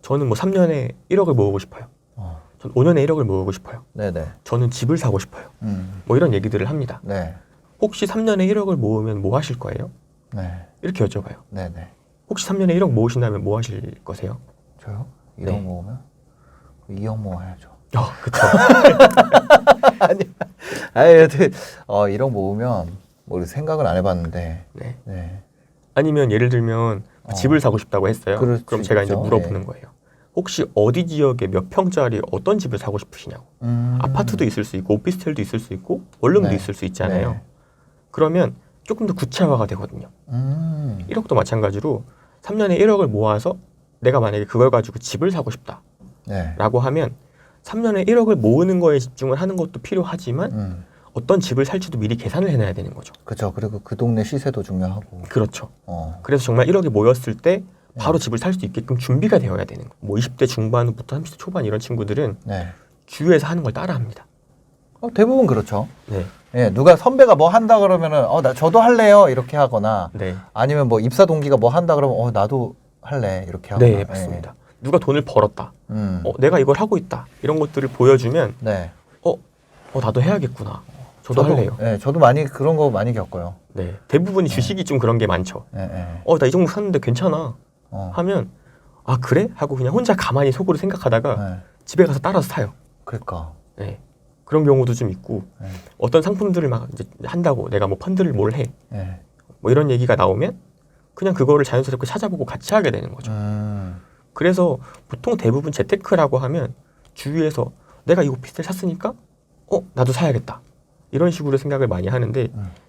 저는 뭐 3년에 1억을 모으고 싶어요. 전 5년에 1억을 모으고 싶어요. 네네. 저는 집을 사고 싶어요. 뭐 이런 얘기들을 합니다. 네. 혹시 3년에 1억을 모으면 뭐 하실 거예요? 네. 이렇게 여쭤봐요. 네네. 혹시 3년에 1억 모으신다면 뭐 하실 거세요? 저요? 1억 네. 모으면 2억 모아야죠. 그쵸. 아니, 여튼 1억 모으면 뭐 생각은 안 해봤는데. 네. 네. 아니면 예를 들면 집을 사고 싶다고 했어요. 그럴 수 그럼 제가 이제 있죠. 물어보는 네. 거예요. 혹시 어디 지역에 몇 평짜리 어떤 집을 사고 싶으시냐고. 아파트도 있을 수 있고 오피스텔도 있을 수 있고 원룸도 네. 있을 수 있잖아요. 네. 그러면 조금 더 구체화가 되거든요. 1억도 마찬가지로 3년에 1억을 모아서 내가 만약에 그걸 가지고 집을 사고 싶다라고 네. 하면 3년에 1억을 모으는 거에 집중을 하는 것도 필요하지만 어떤 집을 살지도 미리 계산을 해놔야 되는 거죠. 그렇죠. 그리고 그 동네 시세도 중요하고. 그렇죠. 그래서 정말 1억이 모였을 때 바로 집을 살 수 있게끔 준비가 되어야 되는 거. 뭐 20대 중반부터 30대 초반 이런 친구들은 네. 주위에서 하는 걸 따라합니다. 대부분 그렇죠. 네. 예, 누가 선배가 뭐 한다 그러면은 저도 할래요 이렇게 하거나 네. 아니면 뭐 입사 동기가 뭐 한다 그러면 나도 할래 이렇게 하거나. 네, 맞습니다. 누가 돈을 벌었다. 예. 내가 이걸 하고 있다. 이런 것들을 보여주면 네. 나도 해야겠구나. 저도 할래요. 네, 저도 많이 그런 거 많이 겪어요. 네. 대부분이 주식이 좀 그런 게 많죠. 네, 네. 나 이 종목 샀는데 괜찮아. 하면 그래? 하고 그냥 혼자 가만히 속으로 생각하다가 네. 집에 가서 따라서 사요. 그러니까. 네. 그런 경우도 좀 있고 네. 어떤 상품들을 막 이제 한다고 내가 뭐 펀드를 뭘 해. 네. 뭐 이런 얘기가 나오면 그냥 그거를 자연스럽게 찾아보고 같이 하게 되는 거죠. 그래서 보통 대부분 재테크라고 하면 주위에서 내가 이 오피스텔 샀으니까 나도 사야겠다. 이런 식으로 생각을 많이 하는데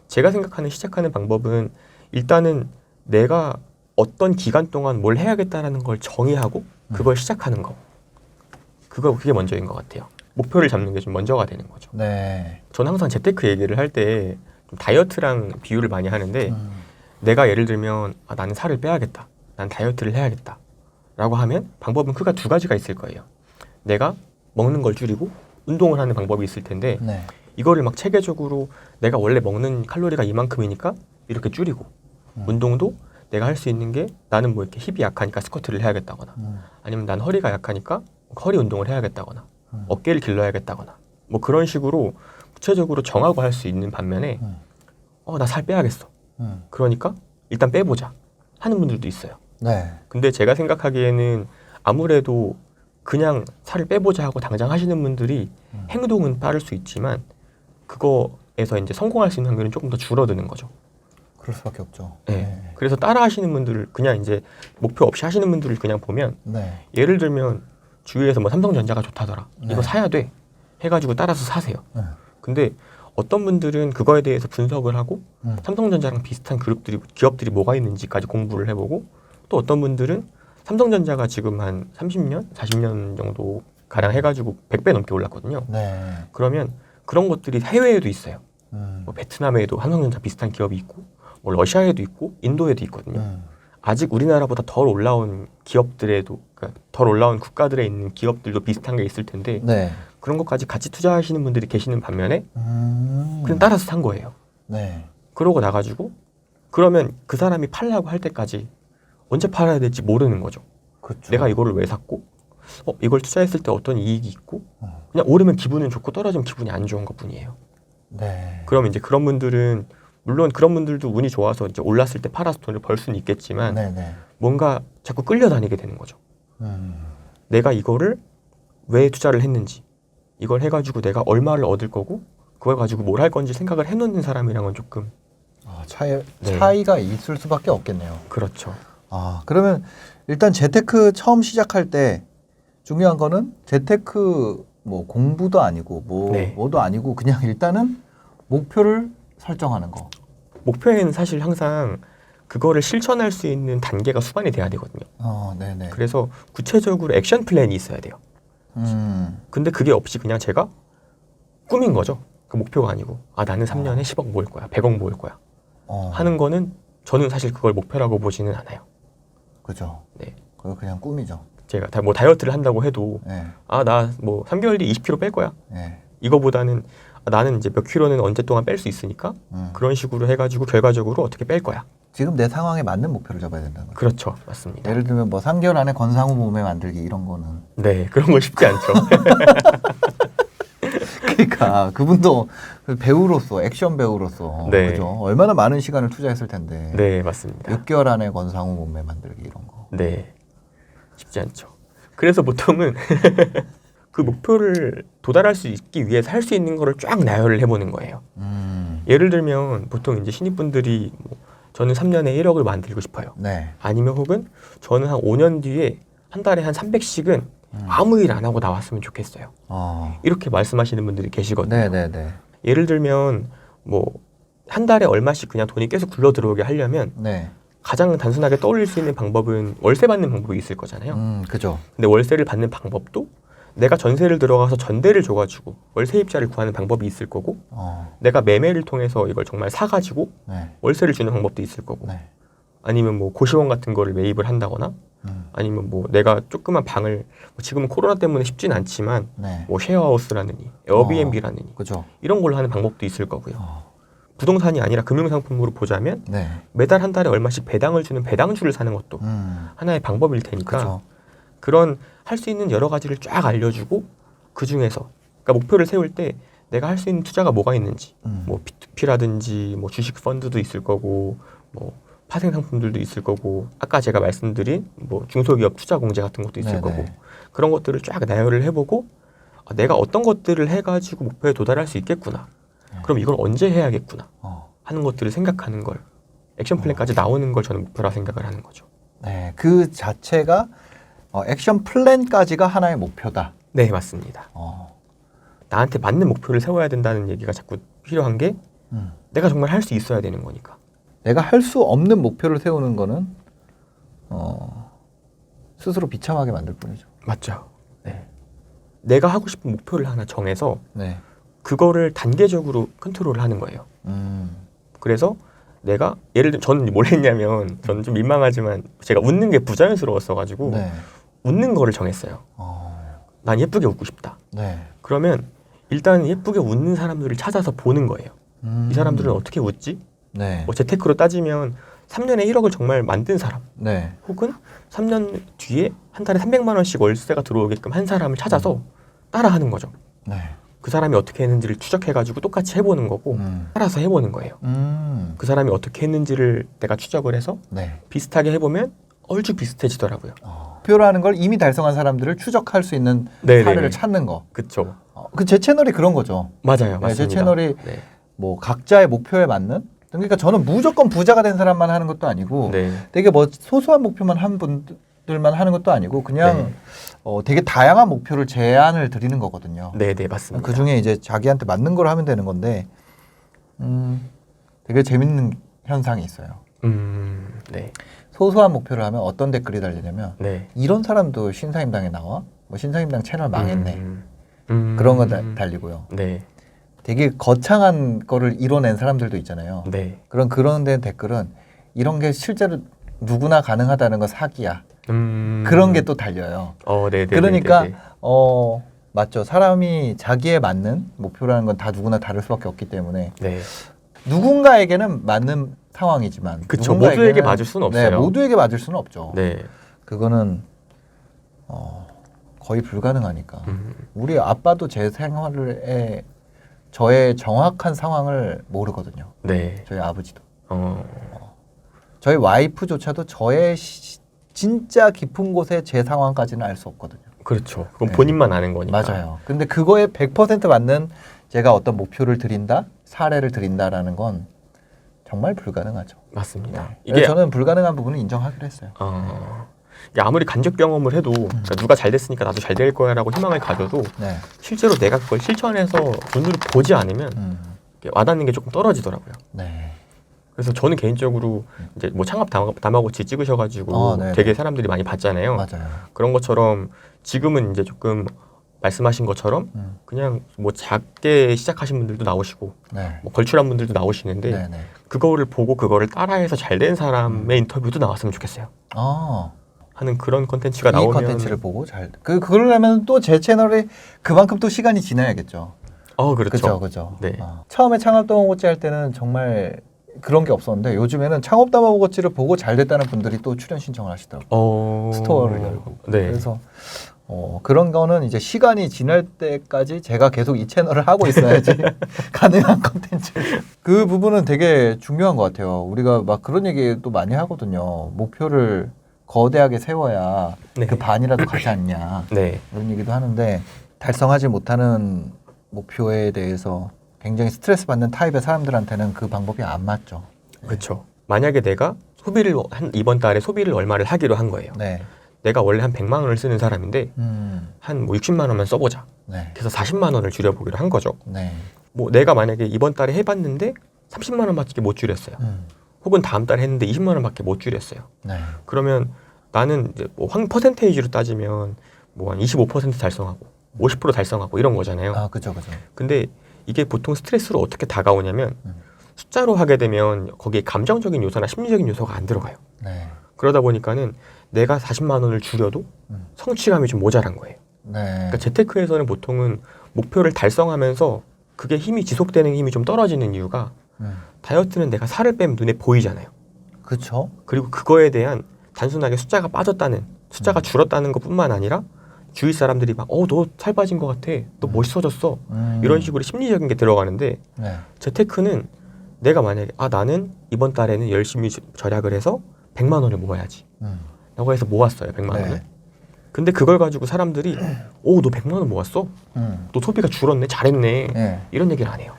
제가 생각하는 시작하는 방법은 일단은 내가 어떤 기간 동안 뭘 해야겠다라는 걸 정의하고 그걸 시작하는 거. 그게 먼저인 것 같아요. 목표를 잡는 게 좀 먼저가 되는 거죠. 네. 저는 항상 재테크 얘기를 할 때 좀 다이어트랑 비유를 많이 하는데 내가 예를 들면 나는 살을 빼야겠다. 난 다이어트를 해야겠다. 라고 하면 방법은 크게 두 가지가 있을 거예요. 내가 먹는 걸 줄이고 운동을 하는 방법이 있을 텐데 네. 이거를 막 체계적으로 내가 원래 먹는 칼로리가 이만큼이니까 이렇게 줄이고 운동도 내가 할 수 있는 게 나는 뭐 이렇게 힙이 약하니까 스쿼트를 해야겠다거나 아니면 난 허리가 약하니까 허리 운동을 해야겠다거나 어깨를 길러야겠다거나 뭐 그런 식으로 구체적으로 정하고 할 수 있는 반면에 나 살 빼야겠어. 그러니까 일단 빼보자 하는 분들도 있어요. 네. 근데 제가 생각하기에는 아무래도 그냥 살을 빼보자 하고 당장 하시는 분들이 행동은 빠를 수 있지만 그거에서 이제 성공할 수 있는 확률은 조금 더 줄어드는 거죠. 그럴 수밖에 없죠. 네. 네. 그래서 따라 하시는 분들을 그냥 이제 목표 없이 하시는 분들을 그냥 보면 네. 예를 들면 주위에서 뭐 삼성전자가 좋다더라. 이거 사야 돼. 해가지고 따라서 사세요. 근데 어떤 분들은 그거에 대해서 분석을 하고 삼성전자랑 비슷한 기업들이 뭐가 있는지까지 공부를 해보고 또 어떤 분들은 삼성전자가 지금 한 30년, 40년 정도 가량 해가지고 100배 넘게 올랐거든요. 네. 그러면 그런 것들이 해외에도 있어요. 음. 뭐 베트남에도 삼성전자 비슷한 기업이 있고 뭐 러시아에도 있고 인도에도 있거든요. 아직 우리나라보다 덜 올라온 기업들에도 그러니까 덜 올라온 국가들에 있는 기업들도 비슷한 게 있을 텐데 네. 그런 것까지 같이 투자하시는 분들이 계시는 반면에 그냥 따라서 산 거예요. 네. 그러고 나가지고 그러면 그 사람이 팔라고 할 때까지 언제 팔아야 될지 모르는 거죠. 그렇죠. 내가 이거를 왜 샀고 이걸 투자했을 때 어떤 이익이 있고 그냥 오르면 기분은 좋고 떨어지면 기분이 안 좋은 것뿐이에요. 네. 그럼 이제 그런 분들은 물론 그런 분들도 운이 좋아서 이제 올랐을 때 팔아서 돈을 벌 수는 있겠지만 네네. 뭔가 자꾸 끌려다니게 되는 거죠. 내가 이거를 왜 투자를 했는지 이걸 해가지고 내가 얼마를 얻을 거고 그걸 가지고 뭘 할 건지 생각을 해놓는 사람이랑은 조금 차이가 있을 수밖에 없겠네요. 그렇죠. 그러면 일단 재테크 처음 시작할 때 중요한 거는 재테크 뭐 공부도 아니고 뭐도 아니고 그냥 일단은 목표를 설정하는 거. 목표에는 사실 항상 그거를 실천할 수 있는 단계가 수반이 돼야 되거든요. 네네. 그래서 구체적으로 액션 플랜이 있어야 돼요. 근데 그게 없이 그냥 제가 꿈인 거죠. 그 목표가 아니고 나는 3년에 10억 모을 거야, 100억 모을 거야 하는 거는 저는 사실 그걸 목표라고 보지는 않아요. 그죠. 네. 그거 그냥 꿈이죠. 제가 뭐 다이어트를 한다고 해도 네. 나 뭐 3개월 뒤에 20kg 뺄 거야. 네. 이거보다는 나는 이제 몇 킬로는 언제 동안 뺄 수 있으니까 그런 식으로 해가지고 결과적으로 어떻게 뺄 거야. 지금 내 상황에 맞는 목표를 잡아야 된다는 거죠. 그렇죠. 맞습니다. 예를 들면 뭐 3개월 안에 권상우 몸매 만들기 이런 거는 네, 그런 건 쉽지 않죠. 그러니까 그분도 배우로서 액션 배우로서 네. 그죠? 얼마나 많은 시간을 투자했을 텐데. 네, 맞습니다. 6개월 안에 권상우 몸매 만들기 이런 거. 네, 쉽지 않죠. 그래서 보통은 그 목표를 도달할 수 있기 위해서 할 수 있는 거를 쫙 나열을 해보는 거예요. 예를 들면 보통 이제 신입분들이 뭐 저는 3년에 1억을 만들고 싶어요. 네. 아니면 혹은 저는 한 5년 뒤에 한 달에 한 300씩은 아무 일 안 하고 나왔으면 좋겠어요. 이렇게 말씀하시는 분들이 계시거든요. 네네네. 예를 들면 뭐 한 달에 얼마씩 그냥 돈이 계속 굴러 들어오게 하려면 네. 가장 단순하게 떠올릴 수 있는 방법은 월세 받는 방법이 있을 거잖아요. 그죠. 근데 월세를 받는 방법도 내가 전세를 들어가서 전대를 줘가지고 월세입자를 구하는 방법이 있을 거고 내가 매매를 통해서 이걸 정말 사가지고 네. 월세를 주는 방법도 있을 거고 네. 아니면 뭐 고시원 같은 거를 매입을 한다거나 아니면 뭐 내가 조그만 방을 뭐 지금은 코로나 때문에 쉽진 않지만 네. 뭐 쉐어하우스라느니 에어비앤비라느니 그죠. 이런 걸로 하는 방법도 있을 거고요. 부동산이 아니라 금융상품으로 보자면 네. 매달 한 달에 얼마씩 배당을 주는 배당주를 사는 것도 하나의 방법일 테니까 그죠. 그런 할 수 있는 여러 가지를 쫙 알려주고 그 중에서 그러니까 목표를 세울 때 내가 할 수 있는 투자가 뭐가 있는지 뭐 P2P라든지 뭐 주식 펀드도 있을 거고 뭐 파생 상품들도 있을 거고 아까 제가 말씀드린 뭐 중소기업 투자 공제 같은 것도 있을 네네. 거고 그런 것들을 쫙 나열을 해보고 내가 어떤 것들을 해가지고 목표에 도달할 수 있겠구나. 그럼 이걸 언제 해야겠구나 하는 것들을 생각하는 걸 액션 플랜까지 나오는 걸 저는 목표라 생각을 하는 거죠. 네, 그 자체가 액션 플랜까지가 하나의 목표다. 네, 맞습니다. 나한테 맞는 목표를 세워야 된다는 얘기가 자꾸 필요한 게 내가 정말 할 수 있어야 되는 거니까. 내가 할 수 없는 목표를 세우는 거는 스스로 비참하게 만들 뿐이죠. 맞죠. 네. 내가 하고 싶은 목표를 하나 정해서 네. 그거를 단계적으로 컨트롤을 하는 거예요. 그래서 내가 예를 들면 저는 뭘 했냐면 저는 좀 민망하지만 제가 웃는 게 부자연스러웠어가지고 네. 웃는 거를 정했어요. 난 예쁘게 웃고 싶다. 네. 그러면 일단 예쁘게 웃는 사람들을 찾아서 보는 거예요. 이 사람들은 어떻게 웃지? 네. 뭐 재테크로 따지면 3년에 1억을 정말 만든 사람 네. 혹은 3년 뒤에 한 달에 300만 원씩 월세가 들어오게끔 한 사람을 찾아서 따라하는 거죠. 네. 그 사람이 어떻게 했는지를 추적해가지고 똑같이 해보는 거고 따라서 해보는 거예요. 그 사람이 어떻게 했는지를 내가 추적을 해서 네. 비슷하게 해보면 얼추 비슷해지더라고요. 목표라는 걸 이미 달성한 사람들을 추적할 수 있는 네네네. 사례를 찾는 거. 그쵸. 그 제 채널이 그런 거죠. 맞아요. 네, 맞습니다. 제 채널이 네. 뭐 각자의 목표에 맞는. 그러니까 저는 무조건 부자가 된 사람만 하는 것도 아니고 네. 되게 뭐 소소한 목표만 한 분들만 하는 것도 아니고 그냥 되게 다양한 목표를 제안을 드리는 거거든요. 네, 네, 맞습니다. 그 중에 이제 자기한테 맞는 걸 하면 되는 건데 되게 재밌는 현상이 있어요. 네. 소소한 목표를 하면 어떤 댓글이 달리냐면 네. 이런 사람도 신사임당에 나와? 뭐 신사임당 채널 망했네. 그런 거 달리고요. 네. 되게 거창한 거를 이뤄낸 사람들도 있잖아요. 네. 그런 데 댓글은 이런 게 실제로 누구나 가능하다는 거 사기야. 그런 게 또 달려요. 네, 네. 그러니까 네, 네. 맞죠. 사람이 자기에 맞는 목표라는 건 다 누구나 다를 수밖에 없기 때문에 네. 누군가에게는 맞는 상황이지만 그쵸. 누군가에게는 모두에게 맞을 수는 없어요. 네, 모두에게 맞을 수는 없죠. 네. 그거는 거의 불가능하니까. 우리 아빠도 제 생활에 저의 정확한 상황을 모르거든요. 네. 저희 아버지도. 저희 와이프조차도 저의 진짜 깊은 곳에 제 상황까지는 알 수 없거든요. 그렇죠. 그건 네. 본인만 아는 거니까. 맞아요. 근데 그거에 100% 맞는 제가 어떤 목표를 드린다, 사례를 드린다라는 건 정말 불가능하죠. 맞습니다. 네. 이게 저는 불가능한 부분은 인정하기로 했어요. 이게 아무리 간접 경험을 해도 그러니까 누가 잘 됐으니까 나도 잘 될 거야라고 희망을 가져도 네. 실제로 내가 그걸 실천해서 눈으로 보지 않으면 이게 와닿는 게 조금 떨어지더라고요. 네. 그래서 저는 개인적으로 이제 뭐 창업 다마고치 찍으셔가지고 네네. 되게 사람들이 많이 봤잖아요. 맞아요. 그런 것처럼 지금은 이제 조금 말씀하신 것처럼 그냥 뭐 작게 시작하신 분들도 나오시고 네. 뭐 걸출한 분들도 나오시는데 네네. 그거를 보고 그거를 따라해서 잘 된 사람의 인터뷰도 나왔으면 좋겠어요. 하는 그런 컨텐츠가 이 나오면 컨텐츠를 보고 그러려면 또 제 채널에 그만큼 또 시간이 지나야겠죠. 그렇죠. 그죠. 네. 처음에 창업동호고치 할 때는 정말 그런 게 없었는데 요즘에는 창업 다마고치를 보고 잘 됐다는 분들이 또 출연 신청을 하시더라고요. 스토어를 열고. 네. 그래서 그런 거는 이제 시간이 지날 때까지 제가 계속 이 채널을 하고 있어야지 가능한 컨텐츠. 그 부분은 되게 중요한 것 같아요. 우리가 막 그런 얘기 또 많이 하거든요. 목표를 거대하게 세워야 네. 그 반이라도 가지 않냐. 네. 그런 얘기도 하는데 달성하지 못하는 목표에 대해서 굉장히 스트레스 받는 타입의 사람들한테는 그 방법이 안 맞죠. 그렇죠. 만약에 내가 소비를 이번 달에 소비를 얼마를 하기로 한 거예요. 네. 내가 원래 한 100만 원을 쓰는 사람인데 한 뭐 60만 원만 써보자. 네. 그래서 40만 원을 줄여보기로 한 거죠. 네. 뭐 내가 만약에 이번 달에 해봤는데 30만 원밖에 못 줄였어요. 혹은 다음 달에 했는데 20만 원밖에 못 줄였어요. 네. 그러면 나는 이제 뭐 퍼센테이지로 따지면 뭐 한 25% 달성하고 50% 달성하고 이런 거잖아요. 아, 그죠. 근데 이게 보통 스트레스로 어떻게 다가오냐면 숫자로 하게 되면 거기에 감정적인 요소나 심리적인 요소가 안 들어가요. 네. 그러다 보니까는 내가 40만 원을 줄여도 성취감이 좀 모자란 거예요. 네. 그러니까 재테크에서는 보통은 목표를 달성하면서 그게 힘이 지속되는 힘이 좀 떨어지는 이유가 다이어트는 내가 살을 빼면 눈에 보이잖아요. 그렇죠. 그리고 그거에 대한 단순하게 숫자가 빠졌다는 숫자가 줄었다는 것뿐만 아니라 주위 사람들이 막 너 살 빠진 것 같아, 너 멋있어졌어, 이런 식으로 심리적인 게 들어가는데 네. 재테크는 내가 만약에 나는 이번 달에는 열심히 절약을 해서 100만 원을 모아야지 라고 해서 모았어요. 100만 네. 원을. 근데 그걸 가지고 사람들이 너 100만 원 모았어? 너 소비가 줄었네? 잘했네? 네. 이런 얘기를 안 해요.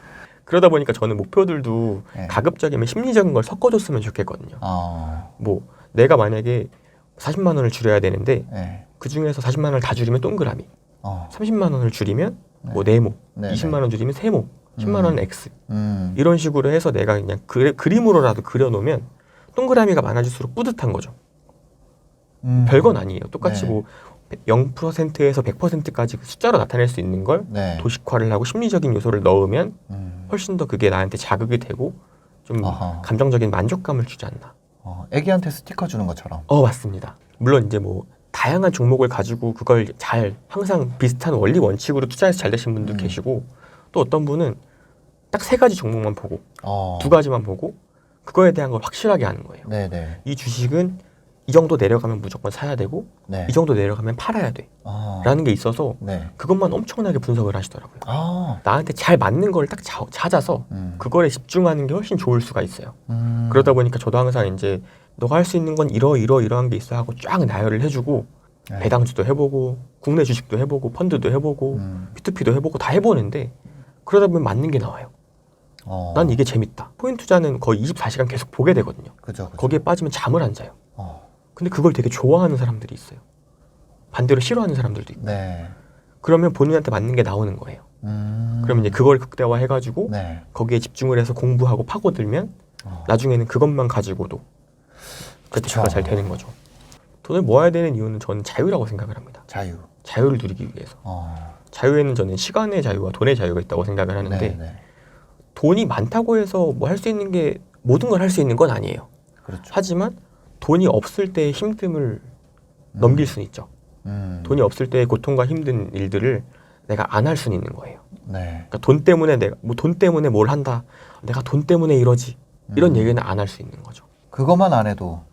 그러다 보니까 저는 목표들도 네. 가급적이면 심리적인 걸 섞어줬으면 좋겠거든요. 아. 뭐 내가 만약에 40만 원을 줄여야 되는데 네. 그 중에서 40만 원을 다 줄이면 동그라미, 30만 원을 줄이면 뭐 네모, 네. 20만 원 줄이면 세모, 10만 원은 X, 이런 식으로 해서 내가 그냥 그림으로라도 그려놓으면 동그라미가 많아질수록 뿌듯한 거죠. 별건 아니에요. 똑같이 네. 뭐 0%에서 100%까지 숫자로 나타낼 수 있는 걸 네. 도식화를 하고 심리적인 요소를 넣으면 훨씬 더 그게 나한테 자극이 되고 좀 아하. 감정적인 만족감을 주지 않나. 애기한테 스티커 주는 것처럼. 맞습니다. 물론 이제 뭐 다양한 종목을 가지고 그걸 잘 항상 비슷한 원리 원칙으로 투자해서 잘 되신 분도 계시고, 또 어떤 분은 딱 3가지 종목만 보고 2가지만 보고 그거에 대한 걸 확실하게 아는 거예요. 네네. 이 주식은 이 정도 내려가면 무조건 사야 되고 네. 이 정도 내려가면 팔아야 돼 라는 게 있어서 네. 그것만 엄청나게 분석을 하시더라고요. 아. 나한테 잘 맞는 걸 딱 찾아서 그거에 집중하는 게 훨씬 좋을 수가 있어요. 그러다 보니까 저도 항상 이제 너가 할 수 있는 건 이러한 게 있어 하고 쫙 나열을 해주고 네. 배당주도 해보고 국내 주식도 해보고 펀드도 해보고 P2P도 해보고 다 해보는데 그러다 보면 맞는 게 나와요. 난 이게 재밌다. 포인트 투자는 거의 24시간 계속 보게 되거든요. 그죠. 거기에 빠지면 잠을 안 자요. 근데 그걸 되게 좋아하는 사람들이 있어요. 반대로 싫어하는 사람들도 있고. 네. 그러면 본인한테 맞는 게 나오는 거예요. 그러면 이제 그걸 극대화해가지고 네. 거기에 집중을 해서 공부하고 파고들면 나중에는 그것만 가지고도 재테크가 잘 되는 거죠. 돈을 모아야 되는 이유는 저는 자유라고 생각을 합니다. 자유. 자유를 누리기 위해서. 자유에는 저는 시간의 자유와 돈의 자유가 있다고 생각을 하는데 네. 돈이 많다고 해서 뭐 할 수 있는 게 모든 걸 할 수 있는 건 아니에요. 그렇죠. 하지만 돈이 없을 때의 힘듦을 넘길 수는 있죠. 돈이 없을 때의 고통과 힘든 일들을 내가 안 할 수는 있는 거예요. 네. 그러니까 돈 때문에 내가 뭐 돈 때문에 뭘 한다, 내가 돈 때문에 이러지, 이런 얘기는 안 할 수 있는 거죠. 그것만 안 해도.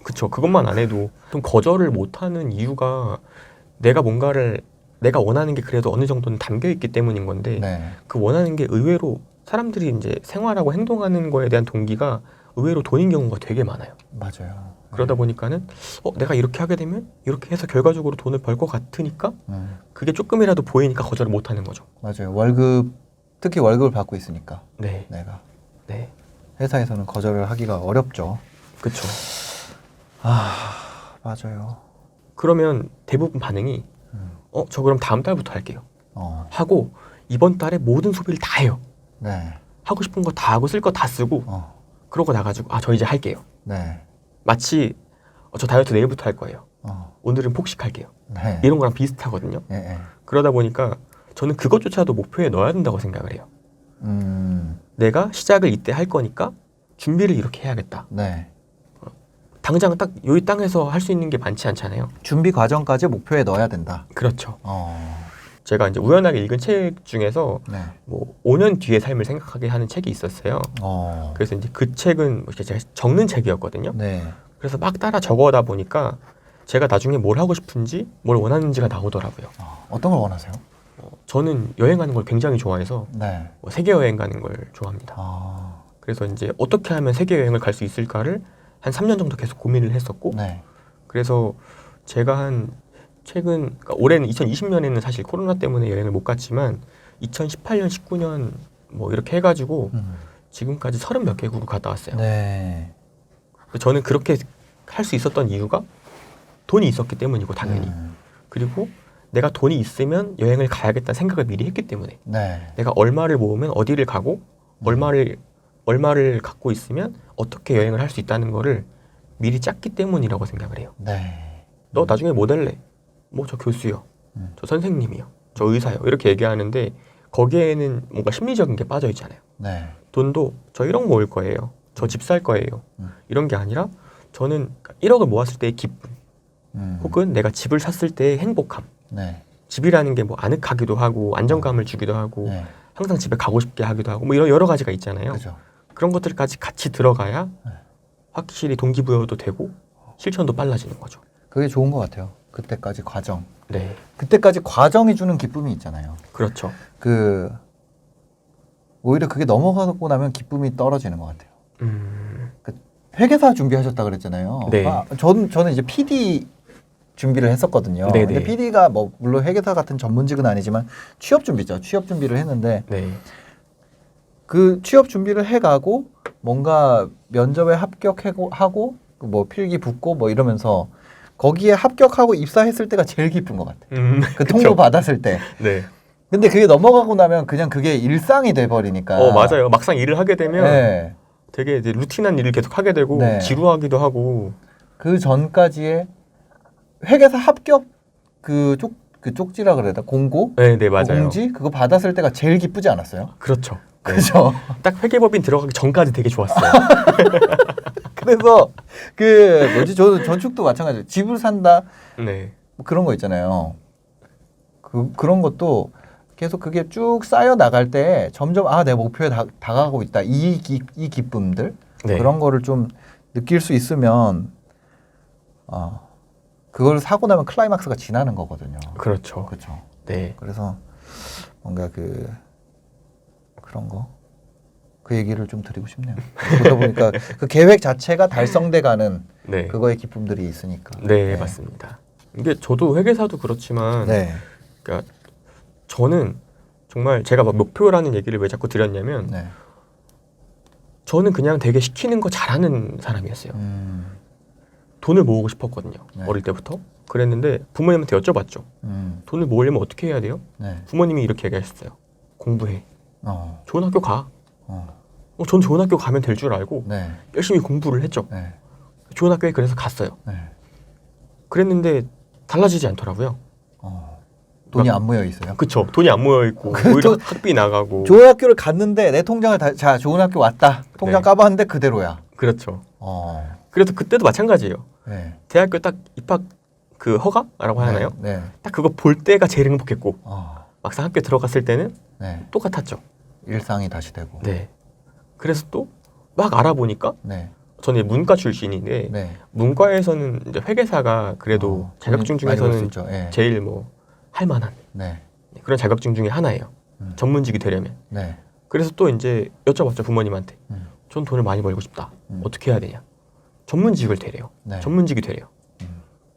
그쵸. 그것만 안 해도 좀 거절을 못하는 이유가 내가 뭔가를 내가 원하는 게 그래도 어느 정도는 담겨 있기 때문인 건데 네. 그 원하는 게 의외로 사람들이 이제 생활하고 행동하는 거에 대한 동기가 의외로 돈인 경우가 되게 많아요. 맞아요. 그러다 보니까는 내가 이렇게 하게 되면 이렇게 해서 결과적으로 돈을 벌 것 같으니까 그게 조금이라도 보이니까 거절을 못하는 거죠. 맞아요. 월급, 특히 월급을 받고 있으니까. 네. 내가. 네. 회사에서는 거절을 하기가 어렵죠. 그렇죠. 맞아요. 그러면 대부분 반응이 저 그럼 다음 달부터 할게요. 하고 이번 달에 모든 소비를 다 해요. 네. 하고 싶은 거 다 하고 쓸 거 다 쓰고 그러고 나가지고 저 이제 할게요. 네. 마치 저 다이어트 내일부터 할 거예요. 오늘은 폭식할게요. 네. 이런 거랑 비슷하거든요. 네. 그러다 보니까 저는 그것조차도 목표에 넣어야 된다고 생각을 해요. 내가 시작을 이때 할 거니까 준비를 이렇게 해야겠다. 네. 당장 딱 여기 땅에서 할 수 있는 게 많지 않잖아요. 준비 과정까지 목표에 넣어야 된다. 그렇죠. 제가 이제 우연하게 읽은 책 중에서 네. 뭐 5년 뒤의 삶을 생각하게 하는 책이 있었어요. 그래서 이제 그 책은 제가 적는 책이었거든요. 네. 그래서 막 따라 적어다 보니까 제가 나중에 뭘 하고 싶은지 뭘 원하는지가 나오더라고요. 어떤 걸 원하세요? 저는 여행하는 걸 굉장히 좋아해서 네. 뭐 세계 여행 가는 걸 좋아합니다. 그래서 이제 어떻게 하면 세계 여행을 갈 수 있을까를 한 3년 정도 계속 고민을 했었고, 네. 그래서 제가 한 최근 그러니까 올해는 2020년에는 사실 코로나 때문에 여행을 못 갔지만 2018년, 19년 뭐 이렇게 해가지고 지금까지 30몇 개국을 갔다 왔어요. 네. 저는 그렇게 할 수 있었던 이유가 돈이 있었기 때문이고 당연히 그리고 내가 돈이 있으면 여행을 가야겠다는 생각을 미리 했기 때문에 네. 내가 얼마를 모으면 어디를 가고 얼마를 갖고 있으면 어떻게 여행을 할 수 있다는 거를 미리 짰기 때문이라고 생각을 해요. 네. 너 나중에 뭐 될래? 뭐 저 교수요. 저 선생님이요. 저 의사요. 이렇게 얘기하는데 거기에는 뭔가 심리적인 게 빠져 있잖아요. 네. 돈도 저 1억 모을 거예요. 저 집 살 거예요. 이런 게 아니라 저는 1억을 모았을 때의 기쁨 혹은 내가 집을 샀을 때의 행복함. 네. 집이라는 게 뭐 아늑하기도 하고 안정감을 주기도 하고 네. 항상 집에 가고 싶게 하기도 하고 뭐 이런 여러 가지가 있잖아요. 그죠. 그런 것들까지 같이 들어가야 네. 확실히 동기부여도 되고 실천도 빨라지는 거죠. 그게 좋은 것 같아요. 그때까지 과정. 네, 그때까지 과정이 주는 기쁨이 있잖아요. 그렇죠. 오히려 그게 넘어가고 나면 기쁨이 떨어지는 것 같아요. 회계사 준비하셨다 그랬잖아요. 네. 저는 이제 PD 준비를 했었거든요. 네네. 근데 PD가 뭐 물론 회계사 같은 전문직은 아니지만 취업 준비죠. 취업 준비를 했는데 네, 그 취업 준비를 해가고 뭔가 면접에 합격하고 뭐 필기 붙고 뭐 이러면서 거기에 합격하고 입사했을 때가 제일 기쁜 것 같아요. 그 그쵸. 통보 받았을 때. 네. 근데 그게 넘어가고 나면 그냥 그게 일상이 돼버리니까. 맞아요. 막상 일을 하게 되면 네. 되게 이제 루틴한 일을 계속 하게 되고 네. 지루하기도 하고. 그 전까지의 회계사 합격 그 쪽지라 그래야 되나? 공고? 네, 네, 그 맞아요. 공지? 그거 받았을 때가 제일 기쁘지 않았어요? 그렇죠. 네. 그죠? 딱 회계법인 들어가기 전까지 되게 좋았어요. 그래서 저도 전축도 마찬가지예요. 집을 산다 네, 뭐 그런 거 있잖아요. 그런 것도 계속 그게 쭉 쌓여 나갈 때 점점 내 목표에 다가가고 있다. 이 기쁨들 네. 그런 거를 좀 느낄 수 있으면 그걸 사고 나면 클라이막스가 지나는 거거든요. 그렇죠. 그렇죠. 네, 그래서 뭔가 그런 거 그 얘기를 좀 드리고 싶네요. 그러다 보니까 그 계획 자체가 달성돼가는 네, 그거의 기쁨들이 있으니까. 네, 맞습니다. 이게 저도 회계사도 그렇지만, 네. 그러니까 저는 정말 제가 막 목표라는 얘기를 왜 자꾸 드렸냐면, 네. 저는 그냥 되게 시키는 거 잘하는 사람이었어요. 돈을 모으고 싶었거든요. 네. 어릴 때부터. 그랬는데 부모님한테 여쭤봤죠. 돈을 모으려면 어떻게 해야 돼요? 네. 부모님이 이렇게 얘기하셨어요. 공부해. 좋은 학교 가. 전 좋은 학교 가면 될 줄 알고 네. 열심히 공부를 했죠. 네. 좋은 학교에 그래서 갔어요. 네. 그랬는데 달라지지 않더라고요. 돈이 안 모여 있어요. 그쵸. 돈이 안 모여있고 오히려 학비 나가고. 좋은 학교를 갔는데 내 통장을 자 좋은 학교 왔다. 통장 네. 까봤는데 그대로야. 그렇죠. 어. 그래서 그때도 마찬가지예요. 네. 대학교 딱 입학 그 허가라고 하나요? 네. 딱 그거 볼 때가 제일 행복했고 막상 학교 들어갔을 때는 네. 똑같았죠. 일상이 다시 되고. 네. 그래서 또 막 알아보니까 네. 저는 문과 출신인데 네. 문과에서는 이제 회계사가 그래도 자격증 중에서는 네. 제일 뭐 할만한 네. 그런 자격증 중에 하나예요. 전문직이 되려면. 네. 그래서 또 이제 여쭤봤죠 부모님한테. 전 돈을 많이 벌고 싶다. 어떻게 해야 되냐? 전문직을 되래요. 네. 전문직이 되래요.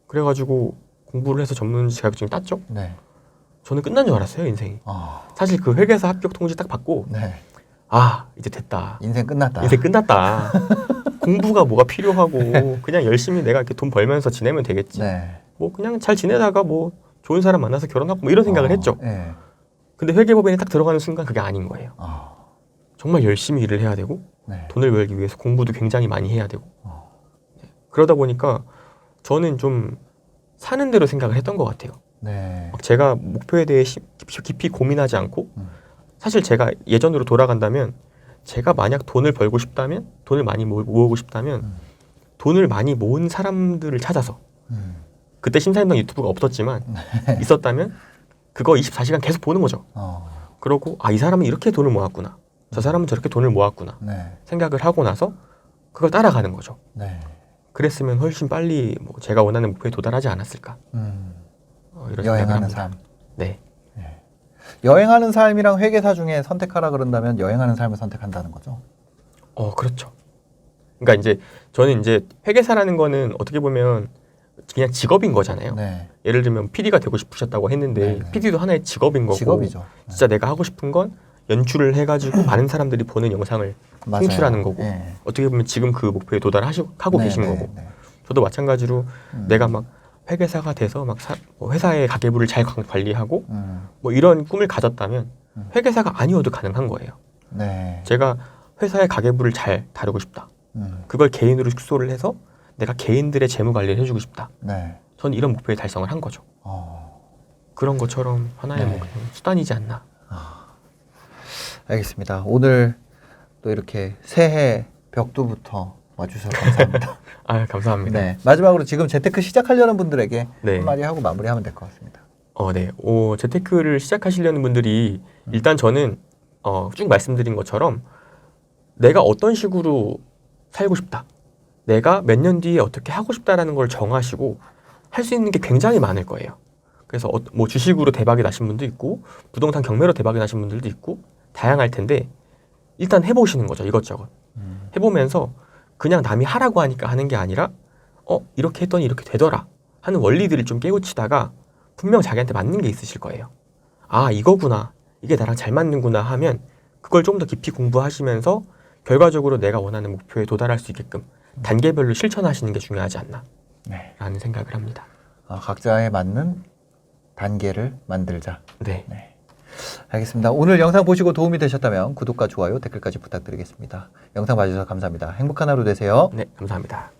그래가지고 공부를 해서 전문직 자격증 땄죠. 네. 저는 끝난 줄 알았어요 인생이. 사실 그 회계사 합격 통지 딱 받고 네. 이제 됐다. 인생 끝났다. 인생 끝났다. 공부가 뭐가 필요하고 그냥 열심히 내가 이렇게 돈 벌면서 지내면 되겠지. 네. 뭐 그냥 잘 지내다가 뭐 좋은 사람 만나서 결혼하고 뭐 이런 생각을 했죠. 네. 근데 회계법인에 딱 들어가는 순간 그게 아닌 거예요. 정말 열심히 일을 해야 되고 네. 돈을 벌기 위해서 공부도 굉장히 많이 해야 되고 그러다 보니까 저는 좀 사는 대로 생각을 했던 것 같아요. 네. 막 제가 목표에 대해 깊이 고민하지 않고 사실 제가 예전으로 돌아간다면 제가 만약 돈을 벌고 싶다면 돈을 많이 모으고 싶다면 돈을 많이 모은 사람들을 찾아서 그때 심사임당 유튜브가 없었지만 있었다면 그거 24시간 계속 보는 거죠. 그러고 아, 이 사람은 이렇게 돈을 모았구나. 저 사람은 저렇게 돈을 모았구나. 네. 생각을 하고 나서 그걸 따라가는 거죠. 네. 그랬으면 훨씬 빨리 뭐 제가 원하는 목표에 도달하지 않았을까. 이런 여행하는 삶. 네. 네. 여행하는 삶이랑 회계사 중에 선택하라 그런다면 여행하는 삶을 선택한다는 거죠. 그렇죠. 그러니까 이제 저는 이제 회계사라는 거는 어떻게 보면 그냥 직업인 거잖아요. 네. 예를 들면 PD가 되고 싶으셨다고 했는데 네네. PD도 하나의 직업인 거고 직업이죠. 진짜 내가 하고 싶은 건 연출을 해가지고 많은 사람들이 보는 영상을 맞아요. 송출하는 거고 네. 어떻게 보면 지금 그 목표에 도달하고 계신 거고 저도 마찬가지로 내가 막 회계사가 돼서 막 뭐 회사의 가계부를 잘 관리하고 뭐 이런 꿈을 가졌다면 회계사가 아니어도 가능한 거예요. 네. 제가 회사의 가계부를 잘 다루고 싶다. 그걸 개인으로 축소를 해서 내가 개인들의 재무 관리를 해주고 싶다. 네. 저는 이런 목표에 달성을 한 거죠. 그런 것처럼 하나의 네. 뭐 그냥 수단이지 않나. 알겠습니다. 오늘 또 이렇게 새해 벽두부터 와주셔서 감사합니다. 아, 감사합니다. 네. 마지막으로 지금 재테크 시작하려는 분들에게 네. 한마디 하고 마무리하면 될 것 같습니다. 네. 재테크를 시작하시려는 분들이 일단 저는 쭉 말씀드린 것처럼 내가 어떤 식으로 살고 싶다. 내가 몇 년 뒤에 어떻게 하고 싶다라는 걸 정하시고 할 수 있는 게 굉장히 많을 거예요. 그래서 뭐 주식으로 대박이 나신 분도 있고 부동산 경매로 대박이 나신 분들도 있고 다양할 텐데 일단 해보시는 거죠. 이것저것. 해보면서 그냥 남이 하라고 하니까 하는 게 아니라 이렇게 했더니 이렇게 되더라 하는 원리들을 좀 깨우치다가 분명 자기한테 맞는 게 있으실 거예요. 아, 이거구나. 이게 나랑 잘 맞는구나 하면 그걸 좀 더 깊이 공부하시면서 결과적으로 내가 원하는 목표에 도달할 수 있게끔 단계별로 실천하시는 게 중요하지 않나 라는 생각을 합니다. 각자에 맞는 단계를 만들자. 네. 알겠습니다. 오늘 영상 보시고 도움이 되셨다면 구독과 좋아요, 댓글까지 부탁드리겠습니다. 영상 봐주셔서 감사합니다. 행복한 하루 되세요. 네, 감사합니다.